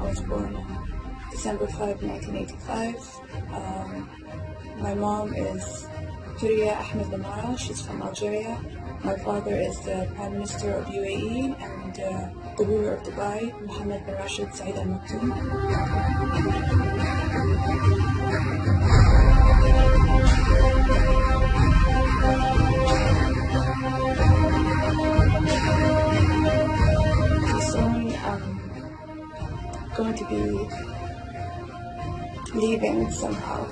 was born on December 5, 1985. My mom is Huriya Ahmed Lamara. She's from Algeria. My father is the Prime Minister of UAE and the ruler of Dubai, Mohammed bin Rashid Saeed Al Maktoum. Soon I'm going to be leaving somehow.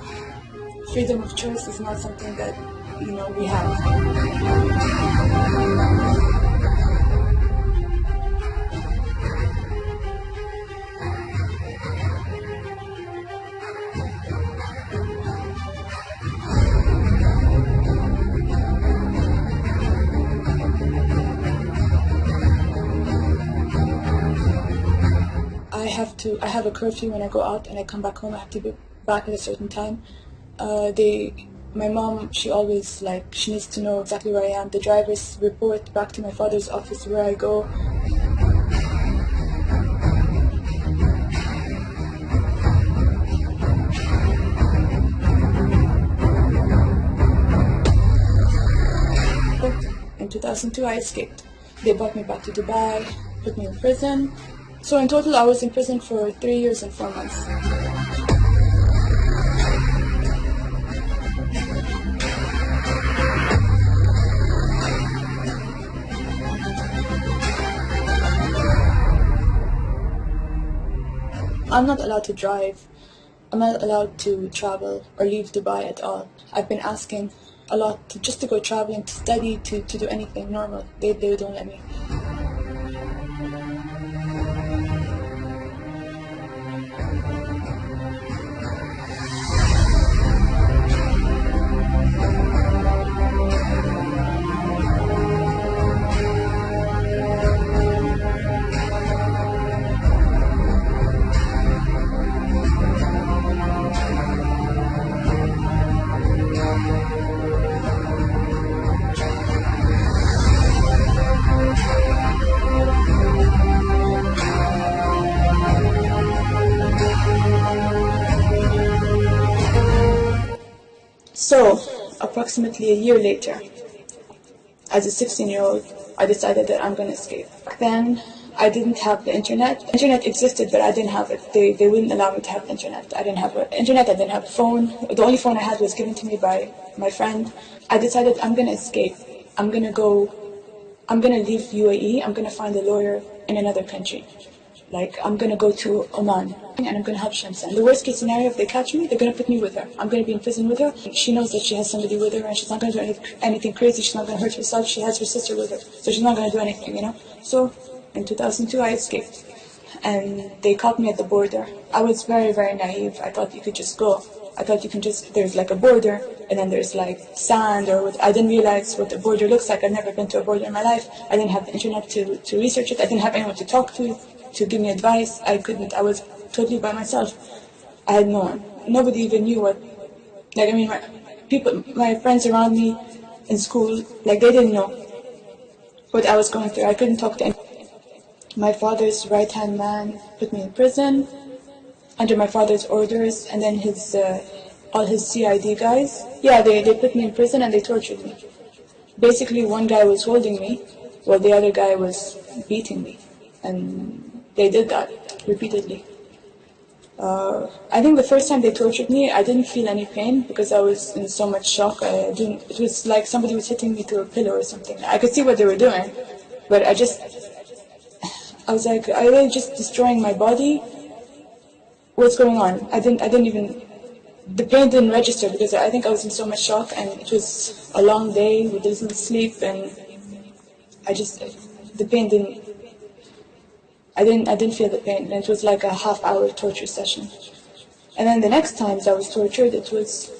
Freedom of choice is not something that, we have. I have a curfew when I go out, and I come back home. I have to be back at a certain time. My mom, she always she needs to know exactly where I am. The drivers report back to my father's office where I go. But in 2002, I escaped. They brought me back to Dubai, put me in prison. So in total, I was in prison for 3 years and 4 months. I'm not allowed to drive. I'm not allowed to travel or leave Dubai at all. I've been asking a lot just to go traveling, to study, to do anything normal. They don't let me. So, approximately a year later, as a 16-year-old, I decided that I'm going to escape. Back then, I didn't have the internet. Internet existed, but I didn't have it. They wouldn't allow me to have internet. I didn't have internet, I didn't have a phone. The only phone I had was given to me by my friend. I decided I'm going to escape. I'm going to leave UAE. I'm going to find a lawyer in another country. I'm going to go to Oman, and I'm going to help Shamsa. In the worst case scenario, if they catch me, they're going to put me with her. I'm going to be in prison with her. She knows that she has somebody with her, and she's not going to do anything crazy. She's not going to hurt herself. She has her sister with her, so she's not going to do anything, So, in 2002, I escaped, and they caught me at the border. I was very, very naive. I thought you could just go. I thought you can there's a border, and then there's sand, I didn't realize what the border looks like. I'd never been to a border in my life. I didn't have the internet to research it. I didn't have anyone to talk to give me advice. I was totally by myself. I had no one. Nobody even knew what, my friends around me in school, they didn't know what I was going through. I couldn't talk to anyone. My father's right-hand man put me in prison under my father's orders, and then all his CID guys, they put me in prison and they tortured me. Basically, one guy was holding me while the other guy was beating me, and they did that repeatedly. I think the first time they tortured me, I didn't feel any pain because I was in so much shock. It was like somebody was hitting me through a pillow or something. I could see what they were doing, but I was like, are they just destroying my body? What's going on? I didn't even, the pain didn't register because I think I was in so much shock, and it was a long day with little sleep, and the pain didn't, I didn't feel the pain, and it was like a half-hour torture session. And then the next times I was tortured, it was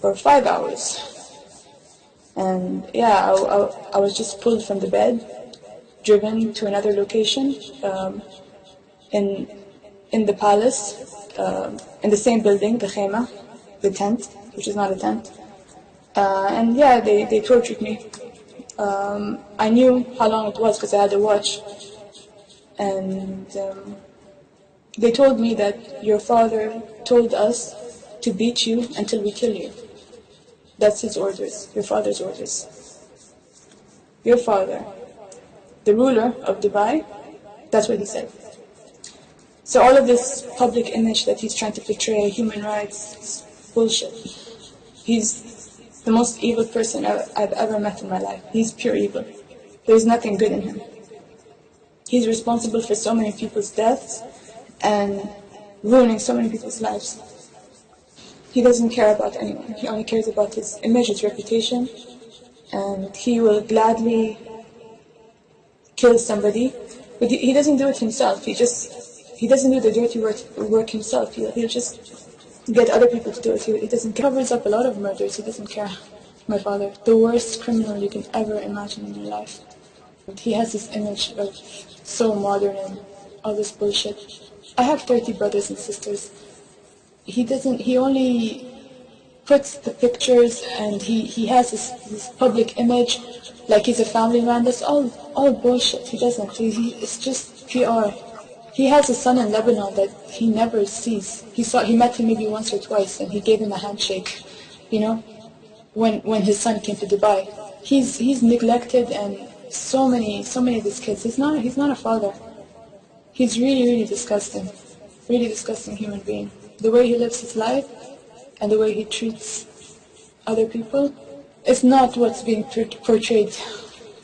for 5 hours. And I was just pulled from the bed, driven to another location, in the palace, in the same building, the khema, the tent, which is not a tent. And they tortured me. I knew how long it was because I had a watch. And They told me that your father told us to beat you until we kill you. That's his orders, your father's orders. Your father, the ruler of Dubai, that's what he said. So all of this public image that he's trying to portray, human rights, is bullshit. He's the most evil person I've ever met in my life. He's pure evil. There's nothing good in him. He's responsible for so many people's deaths and ruining so many people's lives. He doesn't care about anyone. He only cares about his image, his reputation, and he will gladly kill somebody. But he doesn't do it himself. He doesn't do the dirty work himself. He'll just get other people to do it. He doesn't care. He covers up a lot of murders. He doesn't care. My father, the worst criminal you can ever imagine in your life. He has this image of so modern and all this bullshit. I have 30 brothers and sisters. He only puts the pictures and he has this public image like he's a family man. That's all bullshit. He doesn't. It's just PR. He has a son in Lebanon that he never sees. He met him maybe once or twice and he gave him a handshake, you know, when his son came to Dubai. He's neglected, and so many of his kids. He's not a father. He's really disgusting human being. The way he lives his life and the way he treats other people is not what's being portrayed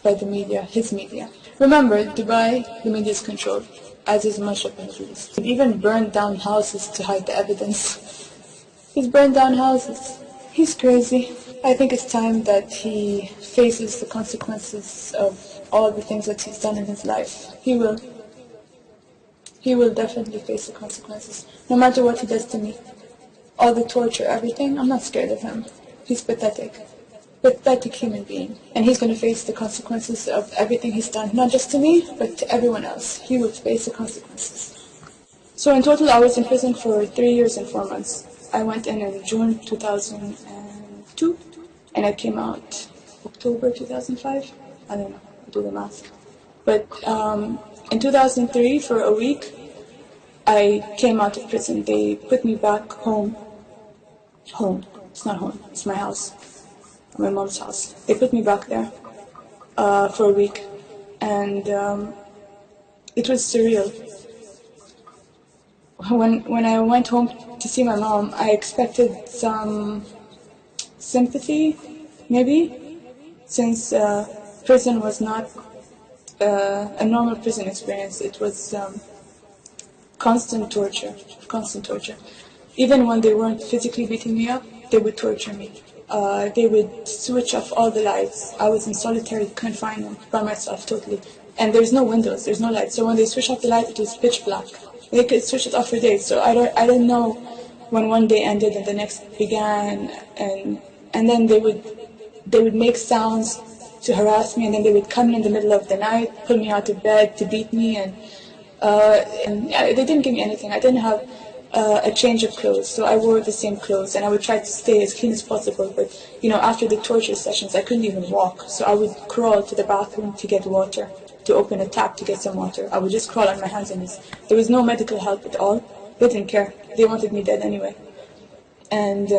by the media, his media. Remember, Dubai, the media is controlled, as is much of the Middle East. He even burned down houses to hide the evidence. He's burned down houses. He's crazy. I think it's time that he faces the consequences of all the things that he's done in his life. He will. He will definitely face the consequences, no matter what he does to me. All the torture, everything, I'm not scared of him. He's pathetic. Pathetic human being. And he's going to face the consequences of everything he's done, not just to me, but to everyone else. He will face the consequences. So in total, I was in prison for 3 years and 4 months. I went in June 2002, and I came out October 2005. I don't know, I'll do the math. But in 2003, for a week, I came out of prison. They put me back home. Home. It's not home. It's my house. My mom's house. They put me back there for a week. And it was surreal. When I went home to see my mom, I expected some sympathy, maybe, since prison was not a normal prison experience. It was constant torture. Even when they weren't physically beating me up, they would torture me. They would switch off all the lights. I was in solitary confinement by myself totally. And there's no windows, there's no lights. So when they switched off the light, it was pitch black. They could switch it off for days. So I don't know when one day ended and the next began. And then they would make sounds to harass me, and then they would come in the middle of the night, pull me out of bed to beat me, and they didn't give me anything. I didn't have a change of clothes, so I wore the same clothes, and I would try to stay as clean as possible. But after the torture sessions, I couldn't even walk, so I would crawl to the bathroom to get water, to open a tap to get some water. I would just crawl on my hands and knees. There was no medical help at all. They didn't care. They wanted me dead anyway. And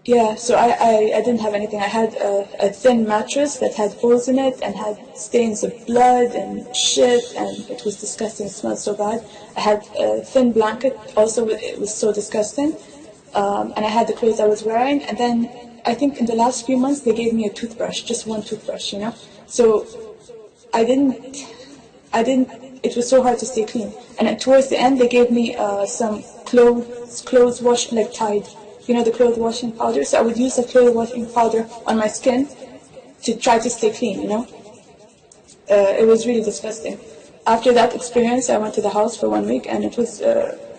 yeah, so I didn't have anything. I had a thin mattress that had holes in it and had stains of blood and shit, and it was disgusting. It smelled so bad. I had a thin blanket, also it was so disgusting. And I had the clothes I was wearing, and then I think in the last few months they gave me a toothbrush, just one toothbrush, So I didn't, it was so hard to stay clean. And towards the end they gave me some clothes wash, like Tide. The clothes washing powder. So I would use the clothes washing powder on my skin to try to stay clean, It was really disgusting. After that experience, I went to the house for 1 week, and it was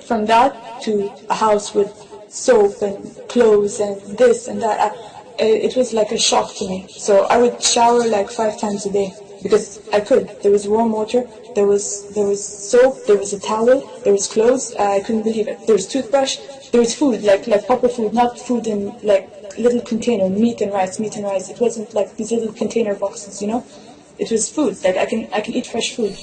from that to a house with soap and clothes and this and that. It was like a shock to me. So I would shower like 5 times a day because I could. There was warm water, there was soap, there was a towel, there was clothes. I couldn't believe it. There was toothbrush. There was food, like proper food, not food in like little container, meat and rice. It wasn't like these little container boxes, It was food, like I can eat fresh food.